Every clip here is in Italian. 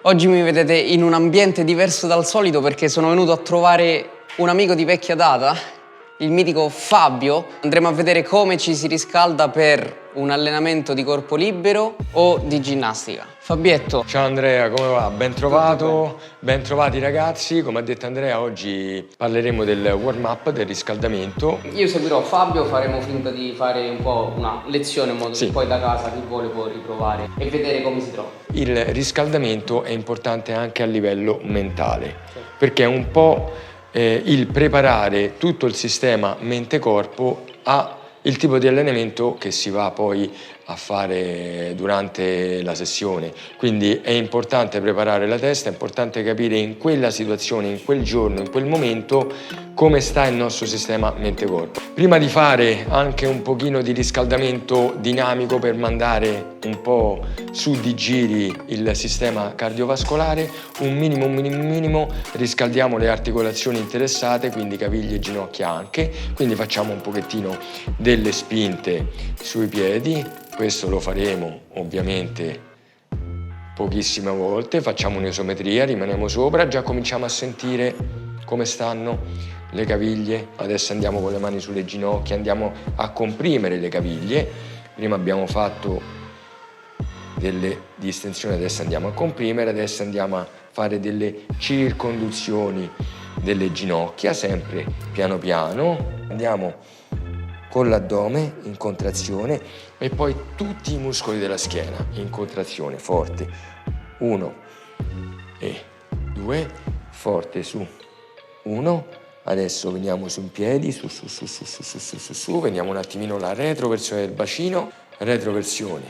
Oggi mi vedete in un ambiente diverso dal solito perché sono venuto a trovare un amico di vecchia data, il mitico Fabio. Andremo a vedere come ci si riscalda per un allenamento di corpo libero o di ginnastica. Fabietto. Ciao Andrea, come va? Ben trovato, ben trovati ragazzi. Come ha detto Andrea, oggi parleremo del warm-up, del riscaldamento. Io seguirò Fabio, faremo finta di fare un po' una lezione in modo che poi da casa chi vuole può riprovare e vedere come si trova. Il riscaldamento è importante anche a livello mentale, perché è un po' il preparare tutto il sistema mente-corpo a il tipo di allenamento che si va poi a fare durante la sessione. Quindi è importante preparare la testa, è importante capire in quella situazione, in quel giorno, in quel momento come sta il nostro sistema mente-corpo. Prima di fare anche un pochino di riscaldamento dinamico per mandare un po' su di giri il sistema cardiovascolare, un minimo riscaldiamo le articolazioni interessate, quindi caviglie e ginocchia anche, quindi facciamo un pochettino delle spinte sui piedi. Questo lo faremo ovviamente pochissime volte, facciamo un'isometria, rimaniamo sopra, già cominciamo a sentire come stanno le caviglie. Adesso andiamo con le mani sulle ginocchia, andiamo a comprimere le caviglie. Prima abbiamo fatto delle distensioni, adesso andiamo a comprimere, adesso andiamo a fare delle circonduzioni delle ginocchia, sempre piano piano. Andiamo con l'addome in contrazione e poi tutti i muscoli della schiena in contrazione, forte. 1 e 2, forte su 1. Adesso veniamo su in piedi, su, veniamo un attimino la retroversione del bacino, retroversione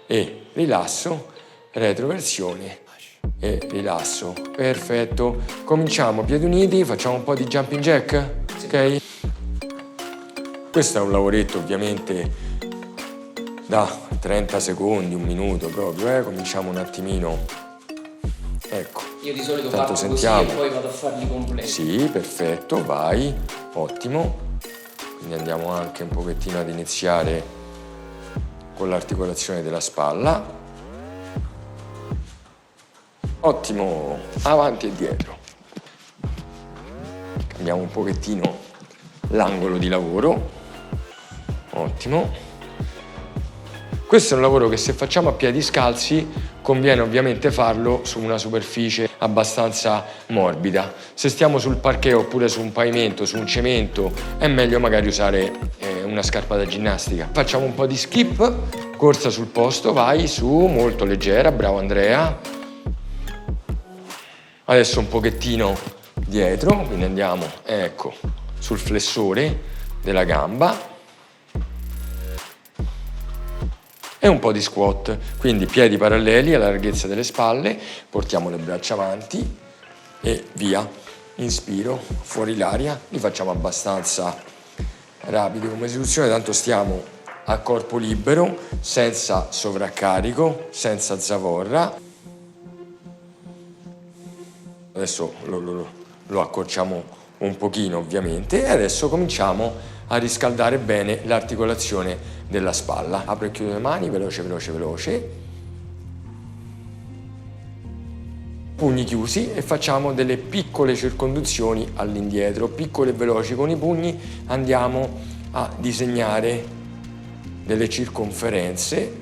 e rilasso, retroversione e rilasso. Perfetto. Cominciamo, piedi uniti, facciamo un po' di jumping jack, ok? Questo è un lavoretto ovviamente da 30 secondi, un minuto proprio, cominciamo un attimino, ecco. Io di solito Tanto parto sentiamo. così e poi vado a farli completi. Sì, perfetto, vai, ottimo. Quindi andiamo anche un pochettino ad iniziare con l'articolazione della spalla. Ottimo, avanti e dietro. Cambiamo un pochettino l'angolo di lavoro. Ottimo. Questo è un lavoro che se facciamo a piedi scalzi conviene ovviamente farlo su una superficie abbastanza morbida. Se stiamo sul parquet oppure su un pavimento, su un cemento, è meglio magari usare una scarpa da ginnastica. Facciamo un po' di skip, corsa sul posto, vai su, molto leggera, bravo Andrea. Adesso un pochettino dietro, quindi andiamo, ecco, sul flessore della gamba. E un po' di squat, quindi piedi paralleli alla larghezza delle spalle, portiamo le braccia avanti e via, inspiro, fuori l'aria, li facciamo abbastanza rapidi come esecuzione, tanto stiamo a corpo libero, senza sovraccarico, senza zavorra. Adesso lo accorciamo un pochino ovviamente e adesso cominciamo a riscaldare bene l'articolazione della spalla. Apro e chiudo le mani, veloce, veloce, veloce. Pugni chiusi e facciamo delle piccole circonduzioni all'indietro, piccole e veloci. Con i pugni andiamo a disegnare delle circonferenze.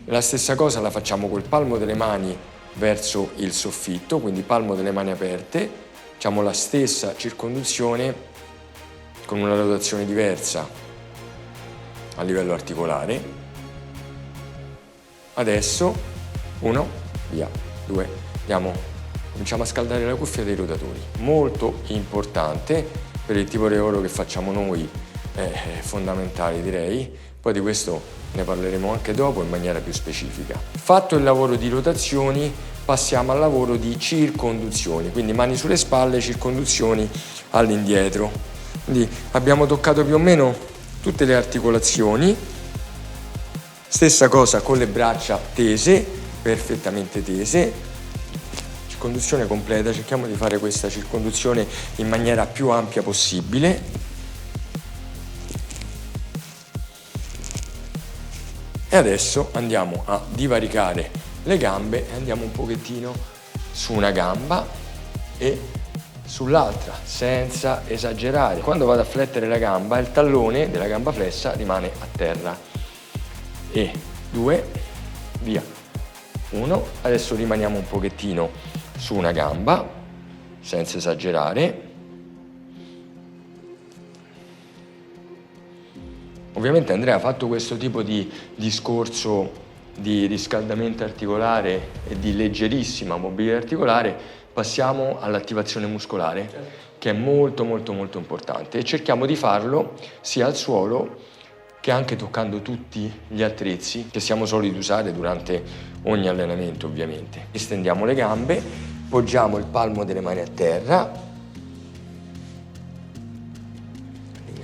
La stessa cosa la facciamo col palmo delle mani verso il soffitto, quindi palmo delle mani aperte. Facciamo la stessa circonduzione con una rotazione diversa a livello articolare. Adesso 1, via, 2, cominciamo a scaldare la cuffia dei rotatori. Molto importante per il tipo di lavoro che facciamo noi, è fondamentale direi. Poi di questo ne parleremo anche dopo in maniera più specifica. Fatto il lavoro di rotazioni, passiamo al lavoro di circonduzioni, quindi mani sulle spalle, circonduzioni all'indietro. Quindi abbiamo toccato più o meno tutte le articolazioni, stessa cosa con le braccia tese, perfettamente tese, circonduzione completa, cerchiamo di fare questa circonduzione in maniera più ampia possibile. E adesso andiamo a divaricare le gambe e andiamo un pochettino su una gamba e sull'altra, senza esagerare. Quando vado a flettere la gamba, il tallone della gamba flessa rimane a terra. E 2, via. 1, adesso rimaniamo un pochettino su una gamba, senza esagerare. Ovviamente Andrea ha fatto questo tipo di discorso di riscaldamento articolare e di leggerissima mobilità articolare, passiamo all'attivazione muscolare, che è molto molto molto importante, e cerchiamo di farlo sia al suolo che anche toccando tutti gli attrezzi che siamo soliti usare durante ogni allenamento, ovviamente. Estendiamo le gambe, poggiamo il palmo delle mani a terra,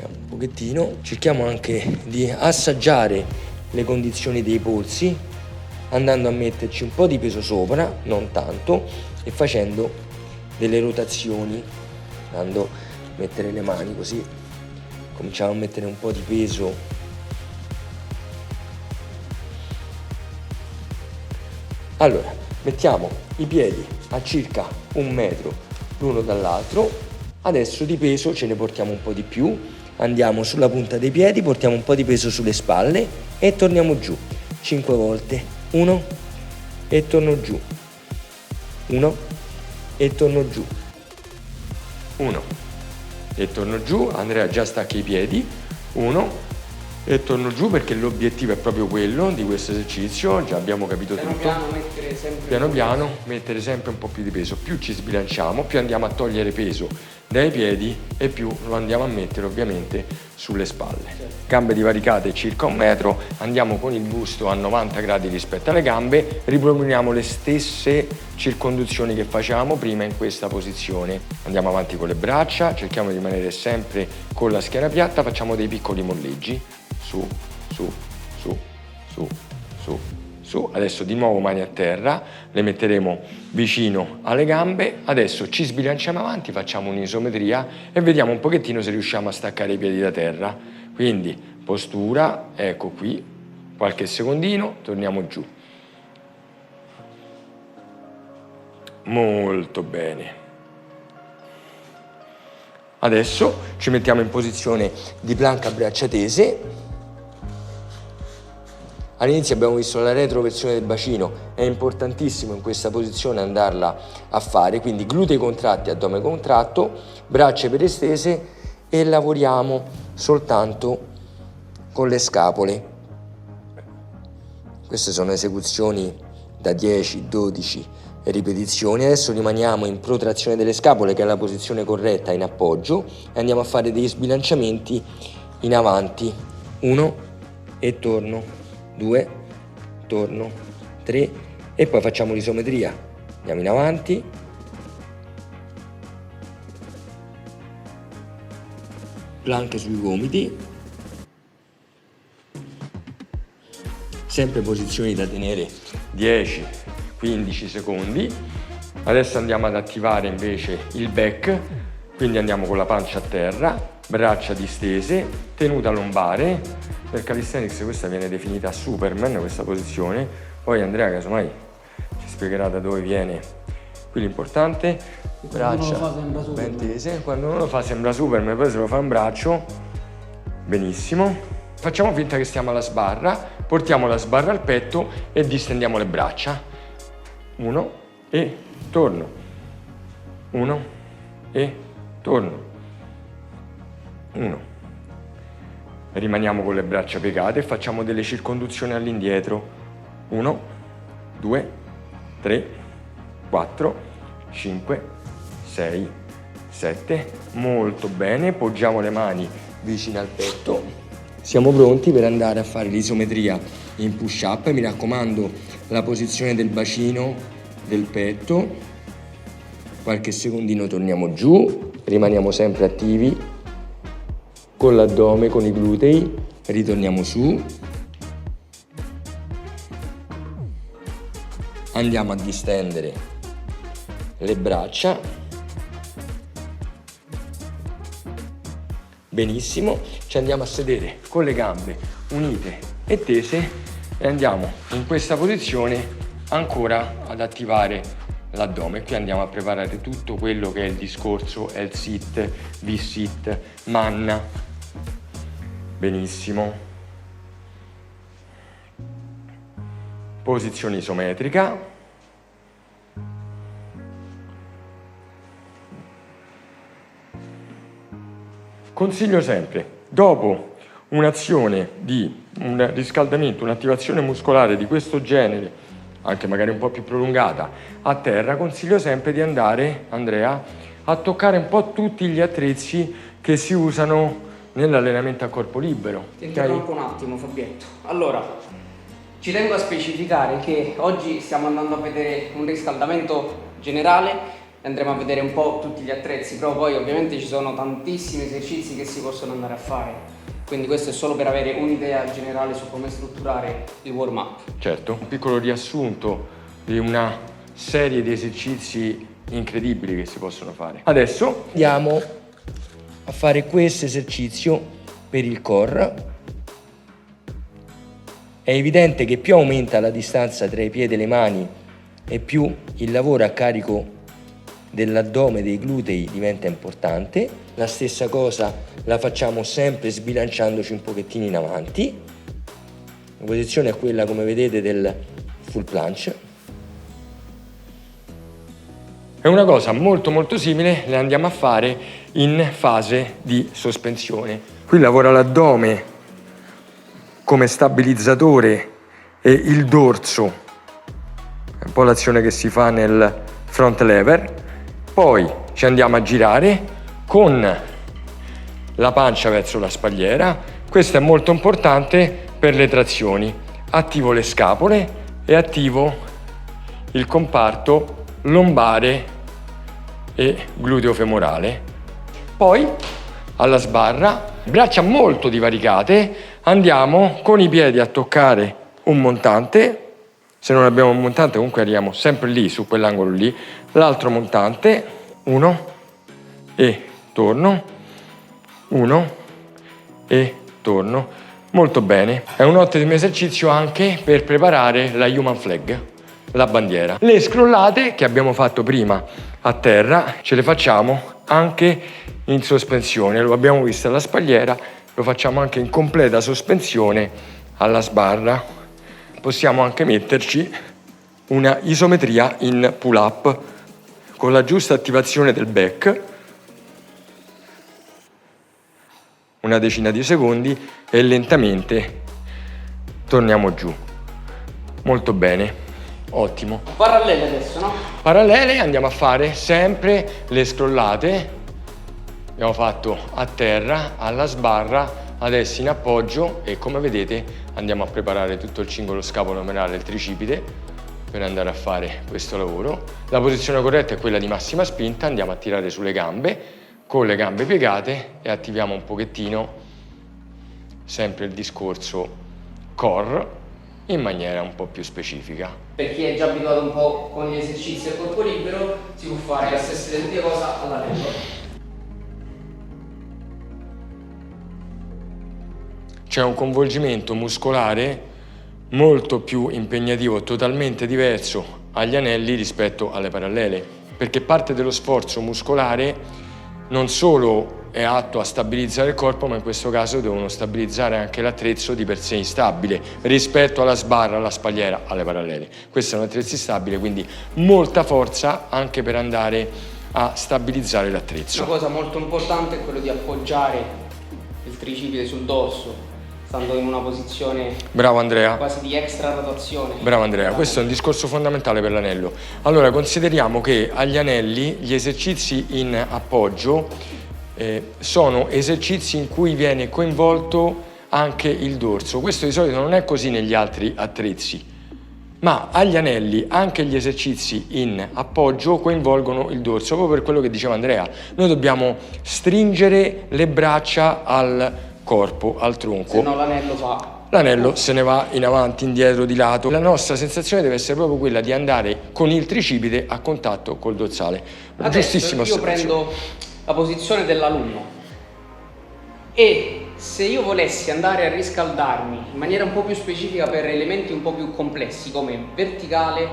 un pochettino, cerchiamo anche di assaggiare le condizioni dei polsi, andando a metterci un po' di peso sopra, non tanto, e facendo delle rotazioni, andando a mettere le mani così, cominciamo a mettere un po' di peso. Allora, mettiamo i piedi a circa 1 metro l'uno dall'altro, adesso di peso ce ne portiamo un po' di più, andiamo sulla punta dei piedi, portiamo un po' di peso sulle spalle e torniamo giù, 5 volte, 1 e torno giù, 1 e torno giù, 1 e torno giù. Andrea già stacca i piedi, 1 e torno giù, perché l'obiettivo è proprio quello di questo esercizio, già abbiamo capito tutto. Piano piano mettere sempre un po' più di peso, più ci sbilanciamo, più andiamo a togliere peso dai piedi e più lo andiamo a mettere ovviamente sulle spalle. Gambe divaricate circa 1 metro, andiamo con il busto a 90 gradi rispetto alle gambe, riproponiamo le stesse circonduzioni che facevamo prima in questa posizione. Andiamo avanti con le braccia, cerchiamo di rimanere sempre con la schiena piatta, facciamo dei piccoli molleggi, su, su, su, su, su, su. Adesso di nuovo mani a terra, le metteremo vicino alle gambe, adesso ci sbilanciamo avanti, facciamo un'isometria e vediamo un pochettino se riusciamo a staccare i piedi da terra. Quindi postura, ecco qui, qualche secondino, torniamo giù. Molto bene. Adesso ci mettiamo in posizione di planca a braccia tese. All'inizio abbiamo visto la retroversione del bacino, è importantissimo in questa posizione andarla a fare, quindi glutei contratti, addome contratto, braccia iperestese e lavoriamo soltanto con le scapole. Queste sono esecuzioni da 10-12 ripetizioni. Adesso rimaniamo in protrazione delle scapole, che è la posizione corretta in appoggio, e andiamo a fare degli sbilanciamenti in avanti. 1 e torno. 2, torno, 3 e poi facciamo l'isometria. Andiamo in avanti, planche sui gomiti, sempre posizioni da tenere 10-15 secondi. Adesso andiamo ad attivare invece il back, quindi andiamo con la pancia a terra, braccia distese, tenuta lombare. Per calisthenics questa viene definita Superman, questa posizione. Poi Andrea casomai ci spiegherà da dove viene qui l'importante. Braccia ben tese, quando uno lo fa sembra Superman, poi se lo fa un braccio, benissimo. Facciamo finta che stiamo alla sbarra, portiamo la sbarra al petto e distendiamo le braccia. 1 e torno, 1 e torno, 1. Rimaniamo con le braccia piegate e facciamo delle circonduzioni all'indietro. 1, 2, 3, 4, 5, 6, 7. Molto bene, poggiamo le mani vicino al petto. Siamo pronti per andare a fare l'isometria in push up. Mi raccomando, la posizione del bacino, del petto. Qualche secondino torniamo giù, rimaniamo sempre attivi con l'addome, con i glutei, ritorniamo su, andiamo a distendere le braccia, benissimo, ci andiamo a sedere con le gambe unite e tese e andiamo in questa posizione ancora ad attivare l'addome. Qui andiamo a preparare tutto quello che è il discorso L-sit, V-sit, manna. Benissimo. Posizione isometrica. Consiglio sempre, dopo un'azione di un riscaldamento, un'attivazione muscolare di questo genere, anche magari un po' più prolungata, a terra, consiglio sempre di andare, Andrea, a toccare un po' tutti gli attrezzi che si usano nell'allenamento a corpo libero. Ti interrompo un attimo, Fabietto. Allora, ci tengo a specificare che oggi stiamo andando a vedere un riscaldamento generale, andremo a vedere un po' tutti gli attrezzi, però poi ovviamente ci sono tantissimi esercizi che si possono andare a fare, quindi questo è solo per avere un'idea generale su come strutturare il warm up. Certo, un piccolo riassunto di una serie di esercizi incredibili che si possono fare. Adesso andiamo a fare questo esercizio per il core. È evidente che più aumenta la distanza tra i piedi e le mani e più il lavoro a carico dell'addome, dei glutei diventa importante. La stessa cosa la facciamo sempre sbilanciandoci un pochettino in avanti. La posizione è quella, come vedete, del full planche. è una cosa molto simile, le andiamo a fare in fase di sospensione. Qui lavora l'addome come stabilizzatore e il dorso, è un po' l'azione che si fa nel front lever. Poi ci andiamo a girare con la pancia verso la spalliera. Questo è molto importante per le trazioni. Attivo le scapole e attivo il comparto lombare e gluteo femorale. Poi alla sbarra, braccia molto divaricate, andiamo con i piedi a toccare un montante. Se non abbiamo un montante comunque arriviamo sempre lì, su quell'angolo lì. L'altro montante, uno e torno, uno e torno. Molto bene, è un ottimo esercizio anche per preparare la human flag, la bandiera. Le scrollate che abbiamo fatto prima a terra ce le facciamo anche in sospensione, lo abbiamo visto alla spalliera, lo facciamo anche in completa sospensione alla sbarra. Possiamo anche metterci una isometria in pull up con la giusta attivazione del back, una decina di secondi e lentamente torniamo giù. Molto bene, ottimo. Parallele adesso, no? Parallele, andiamo a fare sempre le scrollate. Abbiamo fatto a terra, alla sbarra, adesso in appoggio e come vedete andiamo a preparare tutto il cingolo scapolo-omerale e il tricipite per andare a fare questo lavoro. La posizione corretta è quella di massima spinta, andiamo a tirare sulle gambe con le gambe piegate e attiviamo un pochettino sempre il discorso core in maniera un po' più specifica. Per chi è già abituato un po' con gli esercizi a corpo libero si può fare la stessa identica cosa all'anello. C'è un coinvolgimento muscolare molto più impegnativo, totalmente diverso agli anelli rispetto alle parallele, perché parte dello sforzo muscolare non solo è atto a stabilizzare il corpo, ma in questo caso devono stabilizzare anche l'attrezzo di per sé instabile rispetto alla sbarra, alla spalliera, alle parallele. Questo è un attrezzo instabile, quindi molta forza anche per andare a stabilizzare l'attrezzo. Una cosa molto importante è quello di appoggiare il tricipite sul dorso, stando in una posizione Bravo Andrea. quasi di extra rotazione. Bravo Andrea, questo è un discorso fondamentale per l'anello. Allora, consideriamo che agli anelli gli esercizi in appoggio sono esercizi in cui viene coinvolto anche il dorso. Questo di solito non è così negli altri attrezzi, ma agli anelli anche gli esercizi in appoggio coinvolgono il dorso, proprio per quello che diceva Andrea. Noi dobbiamo stringere le braccia al corpo, al tronco. Se no l'anello fa... L'anello se ne va in avanti, indietro, di lato. La nostra sensazione deve essere proprio quella di andare con il tricipite a contatto col dorsale. Giustissima Adesso io osservazione. prendo la posizione dell'alunno e se io volessi andare a riscaldarmi in maniera un po' più specifica per elementi un po' più complessi come verticale,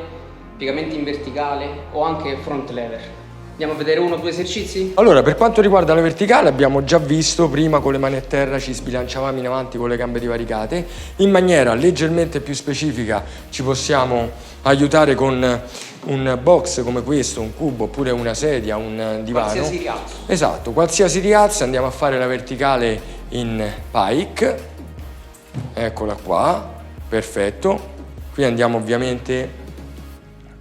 piegamenti in verticale o anche front lever. Andiamo a vedere uno o due esercizi? Allora, per quanto riguarda la verticale, abbiamo già visto prima con le mani a terra ci sbilanciavamo in avanti con le gambe divaricate. In maniera leggermente più specifica ci possiamo aiutare con un box come questo, un cubo oppure una sedia, un divano. Qualsiasi rialzo. Esatto, qualsiasi rialzo. Andiamo a fare la verticale in pike. Eccola qua, perfetto. Qui andiamo ovviamente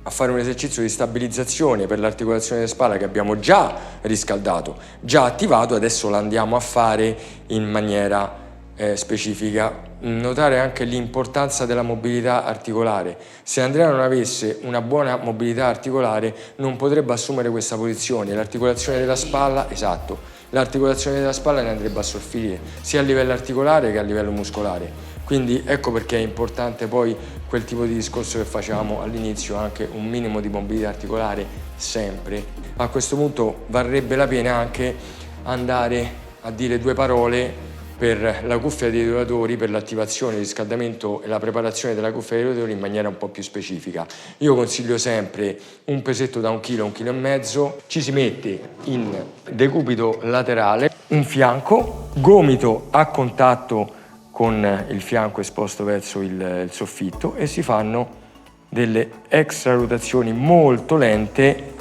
a fare un esercizio di stabilizzazione per l'articolazione della spalla che abbiamo già riscaldato, già attivato. Adesso lo andiamo a fare in maniera specifica. Notare anche l'importanza della mobilità articolare. Se Andrea non avesse una buona mobilità articolare non potrebbe assumere questa posizione. L'articolazione della spalla, esatto, l'articolazione della spalla ne andrebbe a soffrire sia a livello articolare che a livello muscolare. Quindi ecco perché è importante poi quel tipo di discorso che facevamo all'inizio, anche un minimo di mobilità articolare sempre. A questo punto varrebbe la pena anche andare a dire due parole per la cuffia dei rotatori, per l'attivazione, il riscaldamento e la preparazione della cuffia dei rotatori in maniera un po' più specifica. Io consiglio sempre un pesetto da 1 chilo, 1,5 kg, ci si mette in decupito laterale, un fianco, gomito a contatto con il fianco esposto verso il soffitto e si fanno delle extra rotazioni molto lente.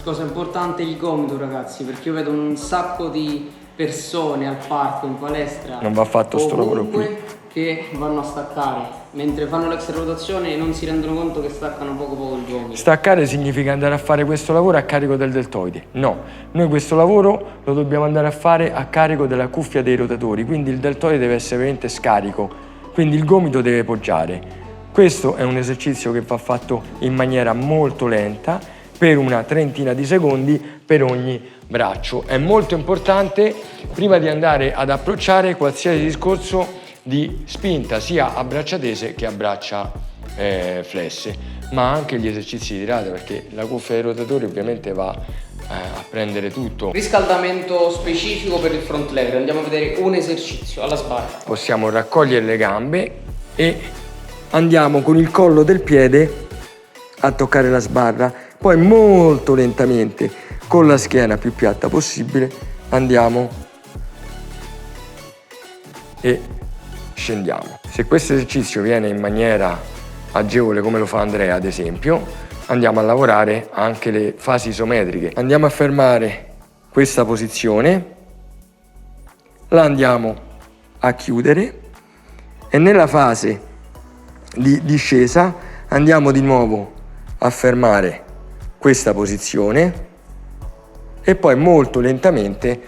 Cosa importante, il gomito, ragazzi, perché io vedo un sacco di persone al parco, in palestra, non va fatto sto lavoro qui, che vanno a staccare mentre fanno l'extra rotazione e non si rendono conto che staccano poco il gomito. Staccare significa andare a fare questo lavoro a carico del deltoide. No, noi questo lavoro lo dobbiamo andare a fare a carico della cuffia dei rotatori, quindi il deltoide deve essere veramente scarico, quindi il gomito deve poggiare. Questo è un esercizio che va fatto in maniera molto lenta per una trentina di secondi per ogni braccio. È molto importante prima di andare ad approcciare qualsiasi discorso di spinta sia a braccia tese che a braccia flesse, ma anche gli esercizi di tirata, perché la cuffia dei rotatori ovviamente va a prendere tutto. Riscaldamento specifico per il front lever. Andiamo a vedere un esercizio alla sbarra. Possiamo raccogliere le gambe e andiamo con il collo del piede a toccare la sbarra, poi molto lentamente con la schiena più piatta possibile andiamo e scendiamo. Se questo esercizio viene in maniera agevole come lo fa Andrea ad esempio, andiamo a lavorare anche le fasi isometriche. Andiamo a fermare questa posizione, la andiamo a chiudere e nella fase di discesa andiamo di nuovo a fermare questa posizione e poi molto lentamente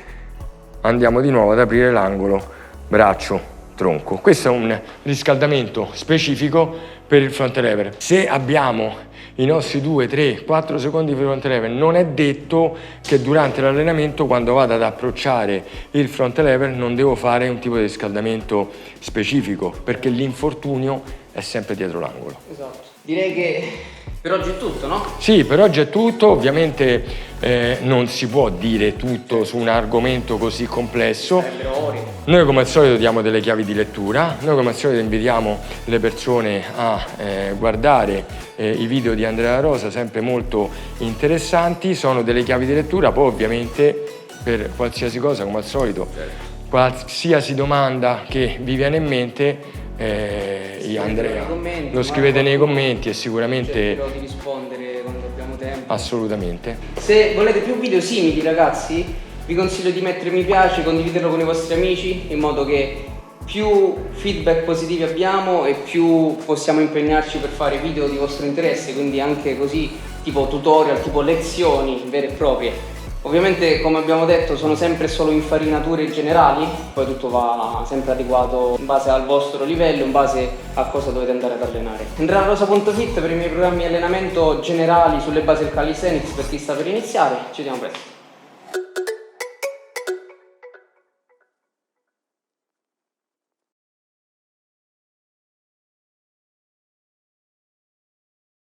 andiamo di nuovo ad aprire l'angolo braccio-tronco. Questo è un riscaldamento specifico per il front lever. Se abbiamo i nostri 2, 3, 4 secondi per il front lever, non è detto che durante l'allenamento, quando vado ad approcciare il front lever, non devo fare un tipo di riscaldamento specifico, perché l'infortunio è sempre dietro l'angolo. Esatto. Direi che per oggi è tutto, no? Sì, per oggi è tutto. Ovviamente non si può dire tutto su un argomento così complesso. Noi come al solito diamo delle chiavi di lettura, noi come al solito invitiamo le persone a guardare i video di Andrea La Rosa, sempre molto interessanti, sono delle chiavi di lettura. Poi ovviamente per qualsiasi cosa, come al solito, qualsiasi domanda che vi viene in mente, Andrea lo scrivete nei commenti e sicuramente cercherò di rispondere quando abbiamo tempo. Assolutamente. Se volete più video simili, ragazzi, vi consiglio di mettere mi piace, condividerlo con i vostri amici, in modo che più feedback positivi abbiamo e più possiamo impegnarci per fare video di vostro interesse, quindi anche così tipo tutorial, tipo lezioni vere e proprie. Ovviamente, come abbiamo detto, sono sempre solo infarinature generali, poi tutto va sempre adeguato in base al vostro livello, in base a cosa dovete andare ad allenare. AndreaLaRosa.fit per i miei programmi di allenamento generali sulle basi del calisthenics per chi sta per iniziare. Ci vediamo presto.